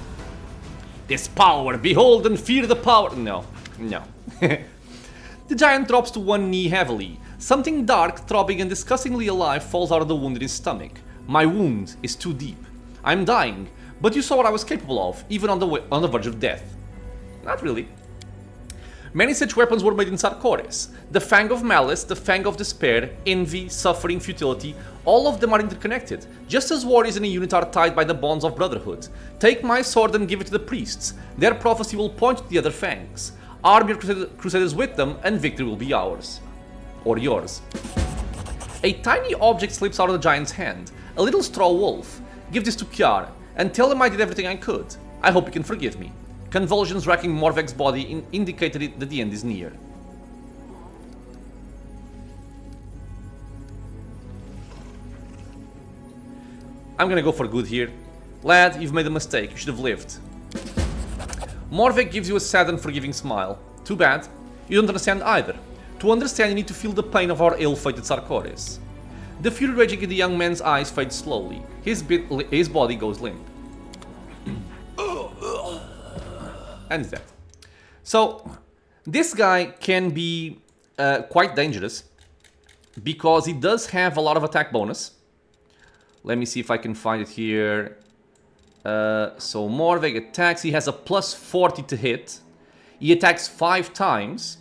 This power, behold and fear the power. No, no. The giant drops to one knee heavily. Something dark, throbbing and disgustingly alive falls out of the wound in his stomach. My wound is too deep. I'm dying, but you saw what I was capable of, even on the verge of death. Not really. Many such weapons were made in Sarkoris. The Fang of Malice, the Fang of Despair, Envy, Suffering, Futility, all of them are interconnected, just as warriors in a unit are tied by the bonds of brotherhood. Take my sword and give it to the priests. Their prophecy will point to the other fangs. Arm your crusaders with them, and victory will be ours. Or yours. A tiny object slips out of the giant's hand. A little straw wolf. Give this to Kiara, and tell him I did everything I could. I hope he can forgive me. Convulsions racking Morvek's body indicated that the end is near. I'm gonna go for good here. Lad, you've made a mistake. You should have lived. Morvek gives you a sad and forgiving smile. Too bad. You don't understand either. To understand, you need to feel the pain of our ill-fated Sarkoris. The fury raging in the young man's eyes fades slowly. His body goes limp. And he's dead. So, this guy can be quite dangerous because he does have a lot of attack bonus. Let me see if I can find it here. So Morvek attacks. He has a plus 40 to hit. He attacks 5 times.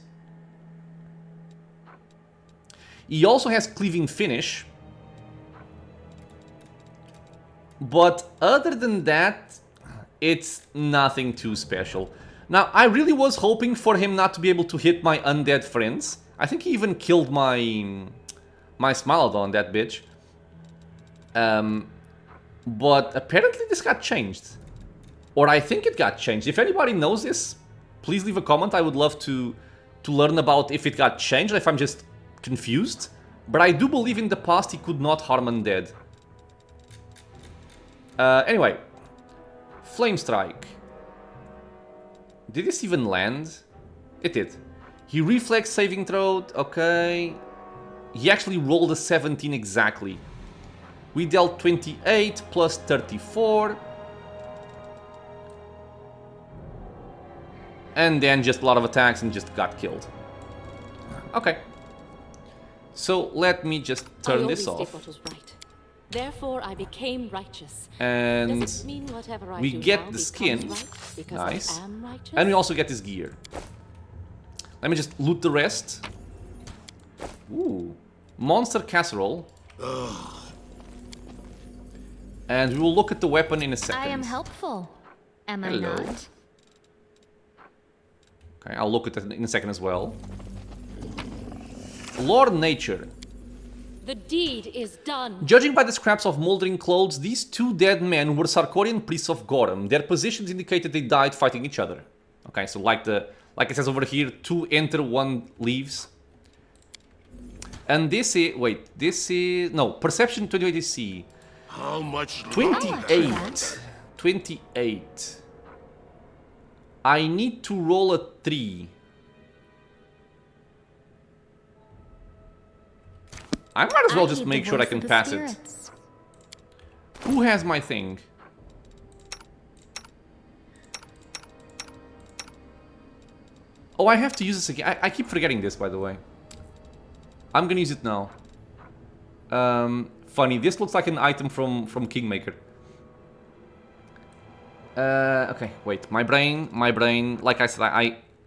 He also has Cleaving Finish. But other than that, it's nothing too special. Now, I really was hoping for him not to be able to hit my undead friends. I think he even killed my Smilodon, that bitch. But apparently this got changed. Or I think it got changed. If anybody knows this, please leave a comment. I would love to learn about if it got changed, if I'm just confused. But I do believe in the past he could not harm undead. Anyway. Flame Strike. Did this even land? It did. He reflex saving throw. Okay. He actually rolled a 17 exactly. We dealt 28 plus 34. And then just a lot of attacks and just got killed. Okay. So let me just turn this off. Therefore, I became righteous. And Does it mean whatever I we do get now the becomes skin. right because Nice. I am righteous? And we also get this gear. Let me just loot the rest. Ooh. Monster Casserole. And we will look at the weapon in a second. I am helpful. Am I Hello. not? Okay, I'll look at it in a second as well. Lord Nature. The deed is done. Judging by the scraps of moldering clothes, these 2 dead men were Sarkorian priests of Gorham. Their positions indicated they died fighting each other. Okay, so like it says over here, 2 enter, 1 leaves. And this is, wait, this is, no, Perception 28 is C. How much 28. 28. I need to roll a 3. I might as well just make sure I can pass it. Who has my thing? Oh, I have to use this again. I keep forgetting this, by the way. I'm gonna use it now. Funny, this looks like an item from Kingmaker. Okay, wait. My brain, like I said,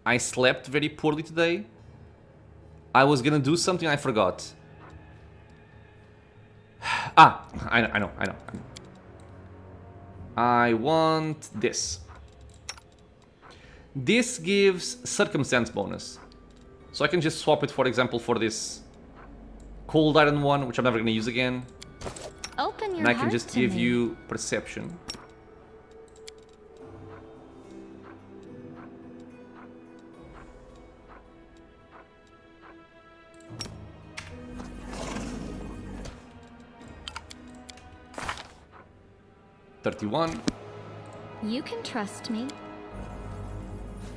I slept very poorly today. I was gonna do something I forgot. Ah, I know. I want this. This gives circumstance bonus. So I can just swap it, for example, for this cold iron one, which I'm never gonna use again. Open your And I can heart just to give me. you perception. $31. You can trust me.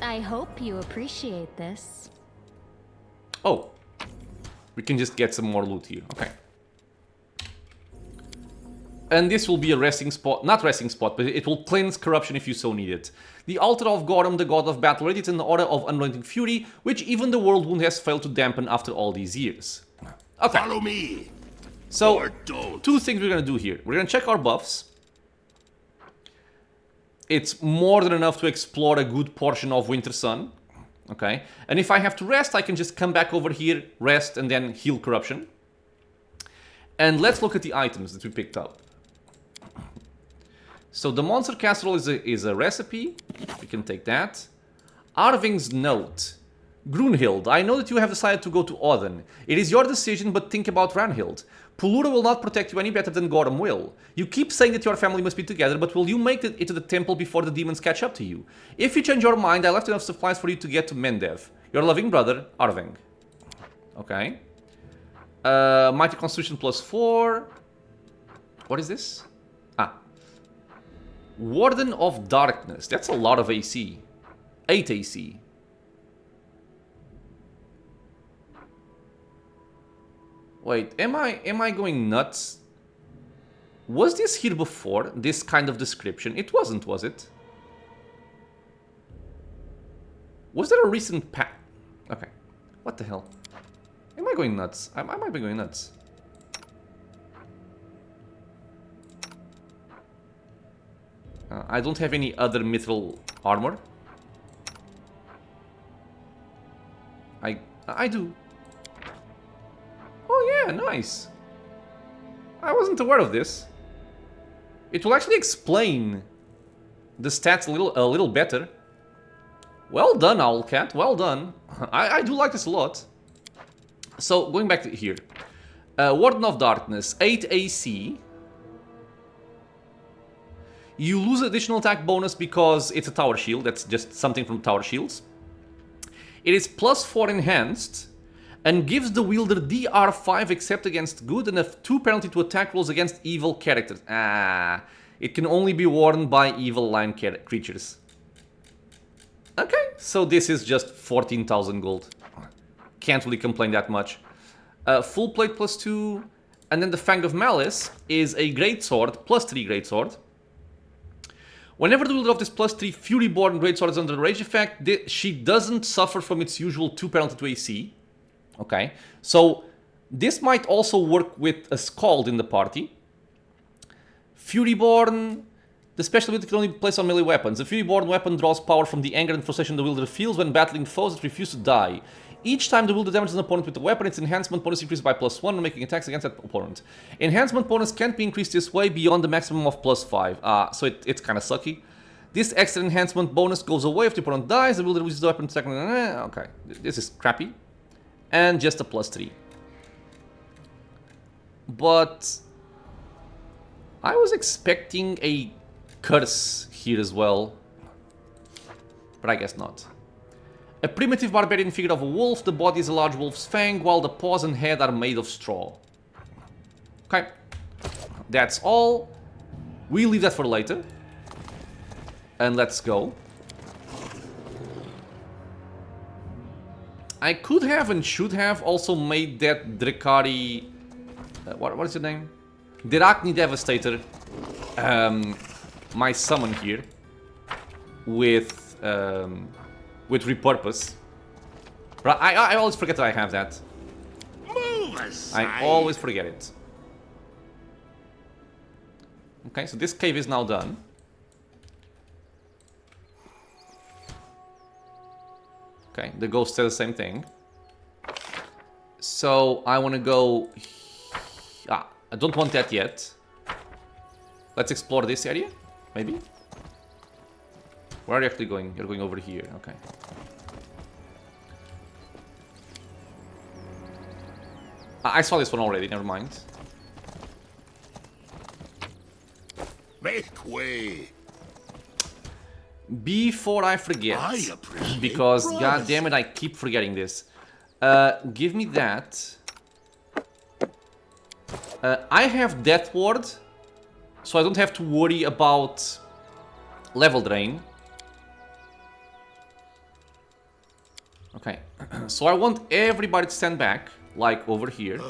I hope you appreciate this. Oh. We can just get some more loot here. Okay. And this will be a resting spot. Not resting spot, but it will cleanse corruption if you so need it. The altar of Gorham, the god of battle, radiates an aura of unrelenting fury, which even the world wound has failed to dampen after all these years. Okay. Follow me. So, Or don't. 2 things we're gonna do here. We're gonna check our buffs. It's more than enough to explore a good portion of Wintersun. Okay, and if I have to rest, I can just come back over here, rest, and then heal corruption. And let's look at the items that we picked up. So the monster casserole is a recipe. We can take that. Arving's note. Grunhild, I know that you have decided to go to Odin. It is your decision, but think about Ranhild. Pulura will not protect you any better than Gorham will. You keep saying that your family must be together, but will you make it to the temple before the demons catch up to you? If you change your mind, I left enough supplies for you to get to Mendev. Your loving brother, Arving. Okay. Mighty Constitution +4. What is this? Ah. Warden of Darkness. That's a lot of AC. 8 AC. Wait, am I going nuts? Was this here before? This kind of description? It wasn't, was it? Was there a recent pack? Okay. What the hell? Am I going nuts? I might be going nuts. I don't have any other mithril armor. I do. Oh yeah, nice. I wasn't aware of this. It will actually explain the stats a little better. Well done, Owlcat. Well done. I do like this a lot. So going back to here, Warden of Darkness, 8 AC. You lose additional attack bonus because it's a tower shield. That's just something from tower shields. It is +4 enhanced and gives the wielder DR5 except against good and a 2 penalty to attack rolls against evil characters. Ah, it can only be worn by evil line creatures. Okay, so this is just 14,000 gold. Can't really complain that much. Full plate +2, and then the Fang of Malice is a greatsword, +3 greatsword. Whenever the wielder of this +3 Furyborn greatsword is under the rage effect, she doesn't suffer from its usual 2 penalty to AC. Okay, so this might also work with a Scald in the party. Furyborn, the special ability can only be placed on melee weapons. The Furyborn weapon draws power from the anger and frustration the wielder feels when battling foes that refuse to die. Each time the wielder damages an opponent with the weapon, its enhancement bonus increases by +1 when making attacks against that opponent. Enhancement bonus can't be increased this way beyond the maximum of +5. So it's kind of sucky. This extra enhancement bonus goes away if the opponent dies. The wielder uses the weapon second. Okay, this is crappy. And just a +3. But I was expecting a curse here as well. But I guess not. A primitive barbarian figure of a wolf. The body is a large wolf's fang, while the paws and head are made of straw. Okay. That's all. We leave that for later. And let's go. I could have and should have also made that Drakari... what is your name? Drakni Devastator. My summon here. With repurpose. But I always forget that I have that. Move aside. I always forget it. Okay, so this cave is now done. Okay, the ghost says the same thing. So I want to go... I don't want that yet. Let's explore this area, maybe? Where are you actually going? You're going over here, okay. I saw this one already, never mind. Make way. Before I forget, because god damn it, I keep forgetting this. Give me that. I have Death Ward, so I don't have to worry about level drain. Okay, so I want everybody to stand back, like over here.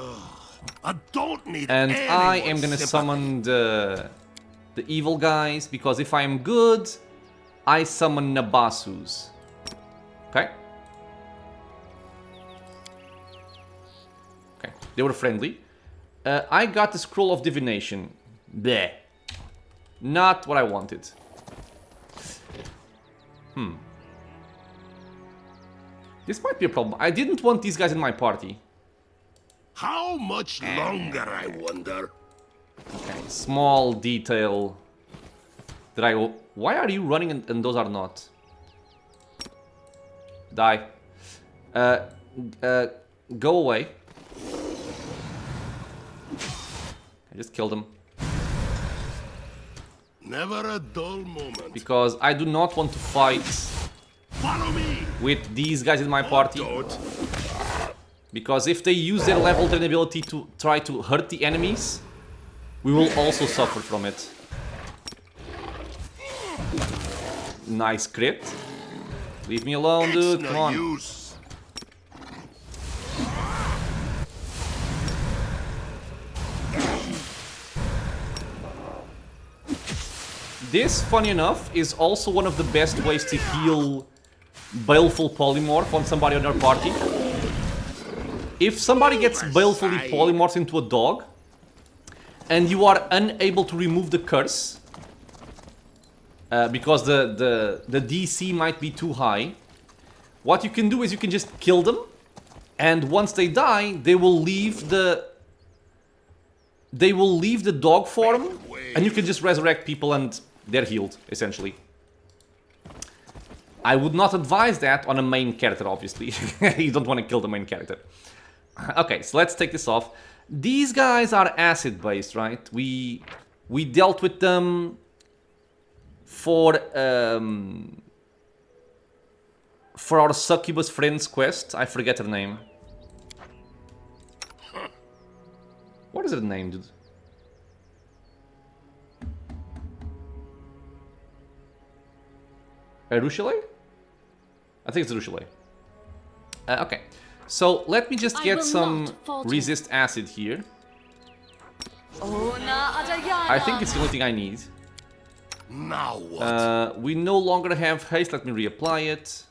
I don't need and I am gonna summon the evil guys, because if I am good, I summon Nabasus. Okay. Okay, they were friendly. I got the Scroll of Divination. Bleh. Not what I wanted. This might be a problem. I didn't want these guys in my party. How much longer, I wonder? Okay, small detail that I... Why are you running and those are not? Die. Go away. I just killed him. Never a dull moment. Because I do not want to fight Follow me. with these guys in my party. Don't. Because if they use their level 10 ability to try to hurt the enemies, we will also suffer from it. Nice crit. Leave me alone, dude. It's Come no on. use. This, funny enough, is also one of the best ways to heal Baleful Polymorph on somebody on your party. If somebody gets balefully polymorphed into a dog, and you are unable to remove the curse, because the DC might be too high, what you can do is you can just kill them, and once they die, they will leave the dog form, and you can just resurrect people and they're healed, essentially. I would not advise that on a main character, obviously. You don't want to kill the main character. Okay, so let's take this off. These guys are acid-based, right? We dealt with them for our Succubus Friends quest. I forget her name. What is her name, dude? Rushele? I think it's Rushele. Okay, so let me just get some resist acid here. I think it's the only thing I need. Now what? We no longer have haste. Let me reapply it.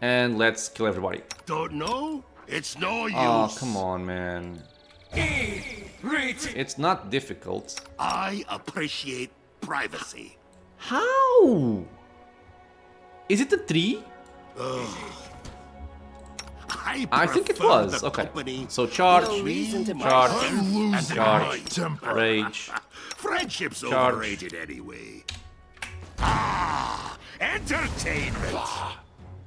And let's kill everybody. Don't know? It's no use. Oh, come on, man. It's not difficult. I appreciate privacy. How? Is it a tree? I think it was. Okay. So charge, No reason to charge, rage. Friendship's Charge. overrated anyway. Ah, entertainment.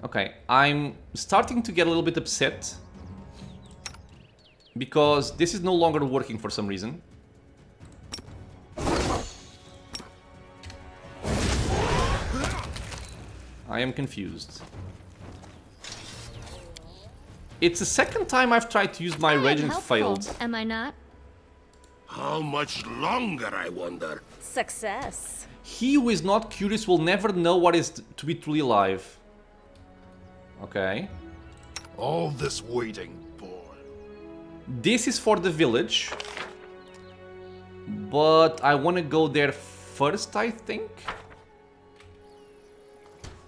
Okay, I'm starting to get a little bit upset because this is no longer working for some reason. I am confused. It's the second time I've tried to use my rage and failed. Am I not? How much longer, I wonder? Success. He who is not curious will never know what is to be truly alive. Okay. All this waiting for. This is for the village. But I want to go there first, I think.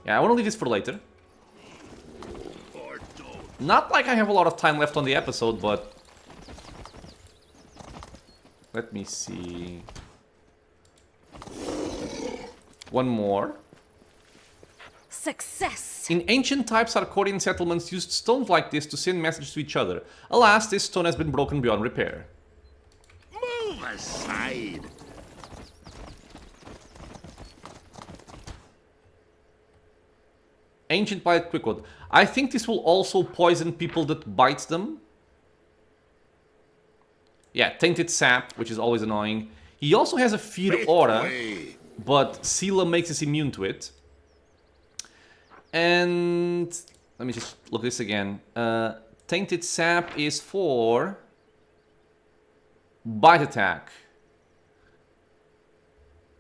Yeah, I want to leave this for later. Not like I have a lot of time left on the episode, but... Let me see... One more. Success. In ancient types, Arcorian settlements used stones like this to send messages to each other. Alas, this stone has been broken beyond repair. Move aside. Ancient Bite Quickwood. I think this will also poison people that bites them. Yeah, Tainted Sap, which is always annoying. He also has a Fear Aura, but Sela makes us immune to it. And... let me just look this again. Tainted Sap is for... Bite Attack.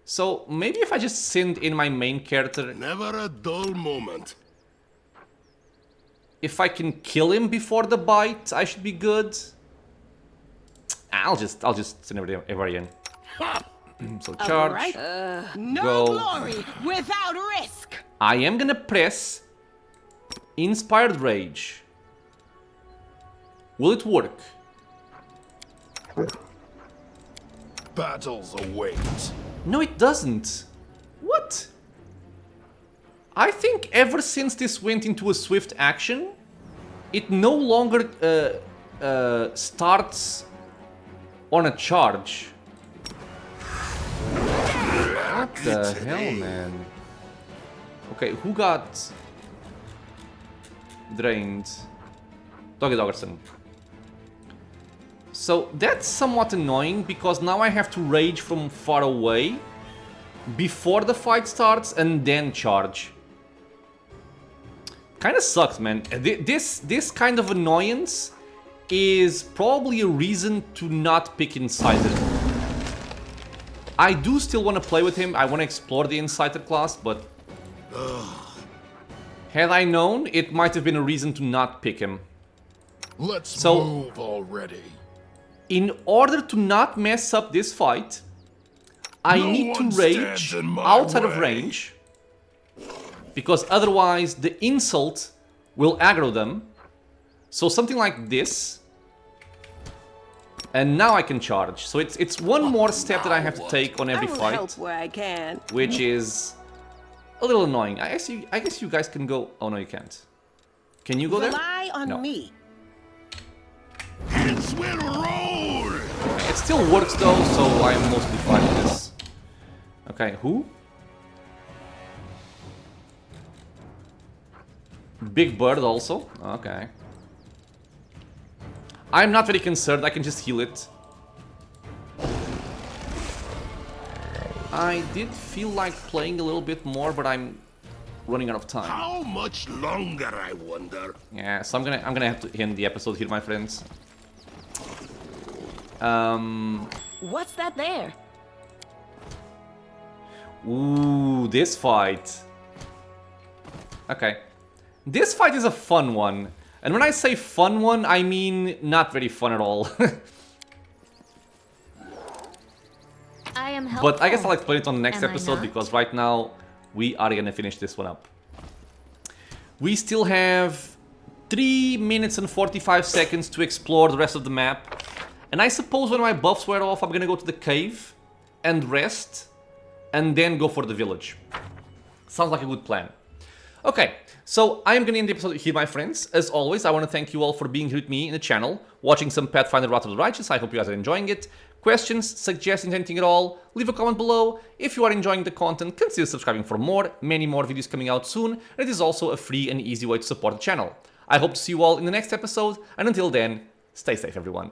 So, maybe if I just send in my main character... Never a dull moment. If I can kill him before the bite, I should be good. I'll just send everybody in. So charge. Right. No Go. glory without risk. I am gonna press Inspired Rage. Will it work? Battles await. No, it doesn't. What? I think ever since this went into a swift action, it no longer starts on a charge. What the hell, man? Okay, who got drained? Doggy Doggerson. So that's somewhat annoying because now I have to rage from far away before the fight starts and then charge. Kinda sucks, man. This kind of annoyance is probably a reason to not pick Insider. I do still want to play with him. I want to explore the Insider class, but had I known, it might have been a reason to not pick him. Let's So- move already. In order to not mess up this fight, I No need to one rage stands in my outside of way. range, because otherwise the insult will aggro them. So something like this, and now I can charge. So it's one more step that I have to take on I every will fight, help where I can. which is a little annoying. I guess you guys can go. Oh no, you can't. Can you go there? Rely on No. me. It will roll. It still works though, so I'm mostly fine with this. Okay, who? Big Bird also? Okay. I'm not very concerned, I can just heal it. I did feel like playing a little bit more, but I'm running out of time. How much longer, I wonder? Yeah, so I'm gonna have to end the episode here, my friends. What's that there? Ooh, this fight. Okay. This fight is a fun one. And when I say fun one, I mean not very fun at all. I am helpful. But I guess I'll explain it on the next Am I episode not? because right now we are gonna finish this one up. We still have 3 minutes and 45 seconds to explore the rest of the map. And I suppose when my buffs wear off, I'm gonna go to the cave and rest and then go for the village. Sounds like a good plan. Okay, so I'm gonna end the episode here, my friends. As always, I want to thank you all for being here with me in the channel, watching some Pathfinder Wrath of the Righteous. I hope you guys are enjoying it. Questions, suggestions, anything at all, leave a comment below. If you are enjoying the content, consider subscribing for more, many more videos coming out soon, and it is also a free and easy way to support the channel. I hope to see you all in the next episode, and until then, stay safe, everyone.